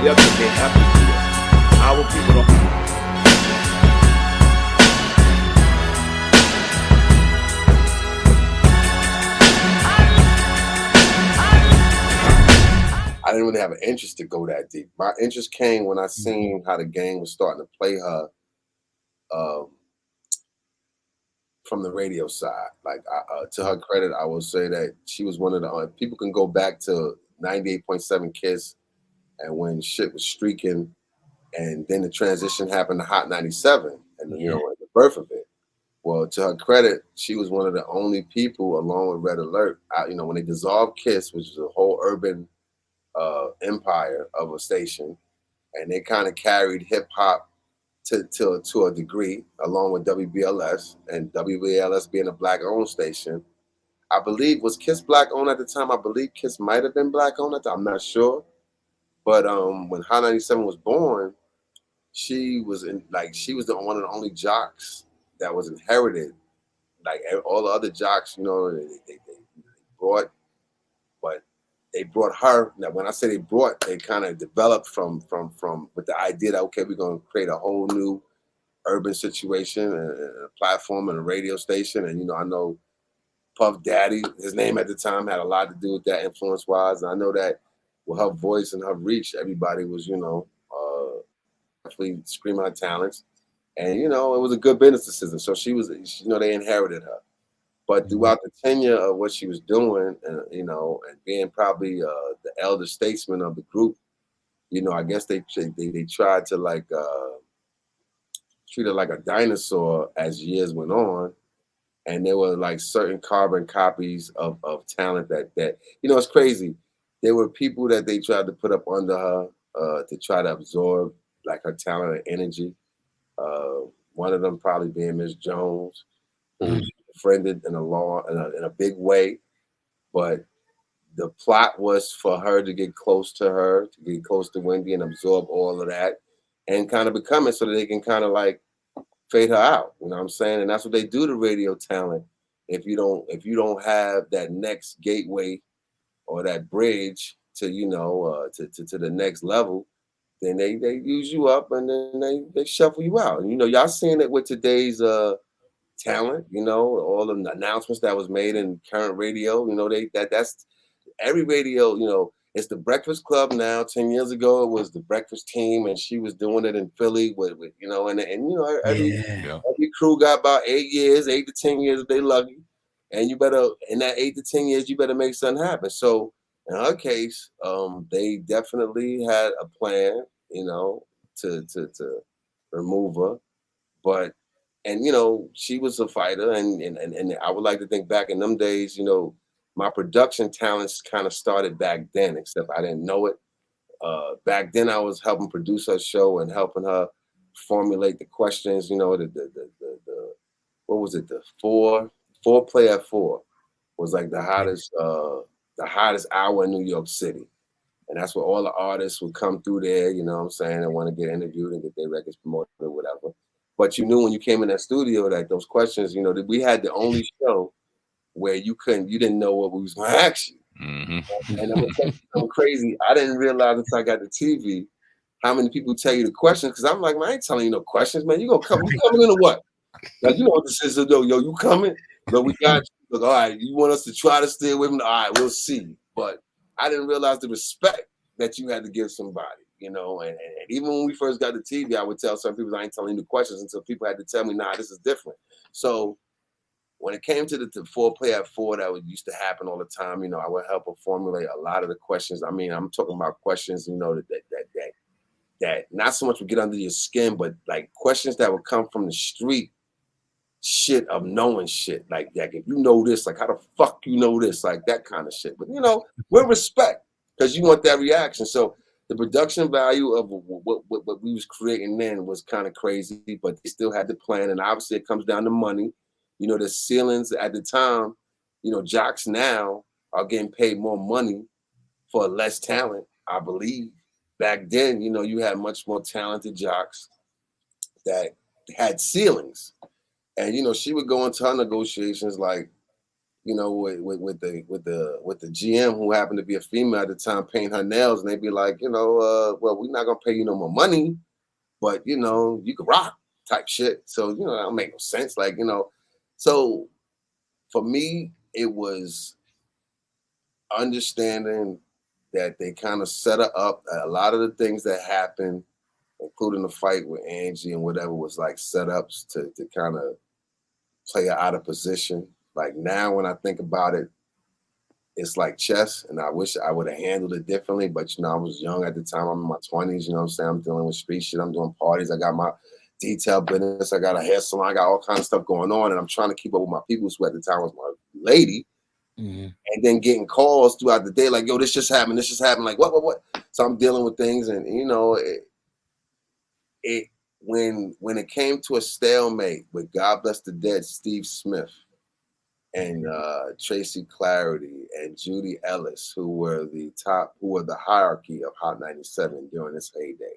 Yeah, because they have to do it. Our people don't. I didn't really have an interest to go that deep. My interest came when I seen how the gang was starting to play her um, from the radio side. Like to her credit, I will say that she was one of the people can go back to 98.7 Kiss and when shit was streaking, and then the transition happened to Hot 97, and the birth of it. Well, to her credit, she was one of the only people, along with Red Alert, when they dissolved Kiss, which is a whole urban empire of a station, and they kind of carried hip hop to a degree, along with WBLS, and WBLS being a black owned station. I believe was Kiss black owned at the time. I believe Kiss might have been black owned at the time. I'm not sure, but when Hot 97 was born, she was she was the one of the only jocks that was inherited. Like all the other jocks, they brought, but they brought her. Now, when I say they brought, they kind of developed from with the idea that okay, we're gonna create a whole new urban situation and a platform and a radio station. And I know Puff Daddy, his name at the time had a lot to do with that influence wise. And I know that with her voice and her reach, everybody was definitely screaming her talents. And it was a good business decision. So she was, they inherited her. But throughout the tenure of what she was doing, and being probably the elder statesman of the group, I guess they tried to treat her like a dinosaur as years went on, and there were like certain carbon copies of talent that it's crazy. There were people that they tried to put up under her to try to absorb like her talent and energy. One of them probably being Miss Jones, who befriended in a big way, but the plot was for her to get close to Wendy and absorb all of that and kind of become it so that they can kind of like fade her out. You know what I'm saying? And that's what they do to radio talent. If you don't have that next gateway or that bridge to to the next level, then they use you up and then they shuffle you out. And y'all seeing it with today's talent, all the announcements that was made in current radio, that's every radio, it's the Breakfast Club now. 10 years ago, it was the Breakfast Team, and she was doing it in Philly with every crew got about 8 to 10 years if they lucky. And you better, in that 8 to 10 years, you better make something happen. So in her case, they definitely had a plan, to remove her. But she was a fighter, and I would like to think back in them days, my production talents kind of started back then, except I didn't know it. Back then, I was helping produce her show and helping her formulate the questions. The what was it? The four play at 4 was like the hottest hour in New York City, and that's where all the artists would come through there. You know what I'm saying? And want to get interviewed and get their records promoted or whatever. But you knew when you came in that studio that those questions, that we had the only show where you didn't know what we was going to ask you. Mm-hmm. And I'm gonna tell you something crazy. I didn't realize until I got the TV how many people tell you the questions, because I'm like, man, I ain't telling you no questions, man. You coming in or what? Like, you know what this is, yo, you coming? But we got you. Look, all right, you want us to try to stay with him? All right, we'll see. But I didn't realize the respect that you had to give somebody, and even when we first got the TV, I would tell some people I ain't telling you the questions until people had to tell me, nah, this is different. So when it came to the 4 play at 4, that used to happen all the time. I would help her formulate a lot of the questions. I mean, I'm talking about questions, that not so much would get under your skin, but like questions that would come from the street shit of knowing shit. Like if you know this, like how the fuck you know this, like that kind of shit. But with respect, because you want that reaction. So the production value of what we was creating then was kind of crazy, but they still had the plan, and obviously it comes down to money. The ceilings at the time, jocks now are getting paid more money for less talent, I believe. Back then, you had much more talented jocks that had ceilings. And, she would go into her negotiations like, with the GM who happened to be a female at the time painting her nails, and they'd be like, well, we're not gonna pay you no more money, but you can rock type shit. So that don't make no sense. Like, so for me, it was understanding that they kind of set her up. A lot of the things that happened, including the fight with Angie and whatever, was like setups to kind of play her out of position. Like now, when I think about it, it's like chess, and I wish I would have handled it differently. But I was young at the time. I'm in my 20s. You know what I'm saying? I'm dealing with street shit. I'm doing parties. I got my detail business. I got a hair salon. I got all kinds of stuff going on, and I'm trying to keep up with my people. Who at the time was my lady. Mhm. And then getting calls throughout the day, like, yo, this just happened. This just happened. Like, what? So I'm dealing with things, and it when it came to a stalemate with God Bless the Dead, Steve Smith and Tracy Clarity and Judy Ellis, who were the hierarchy of Hot 97 during this heyday.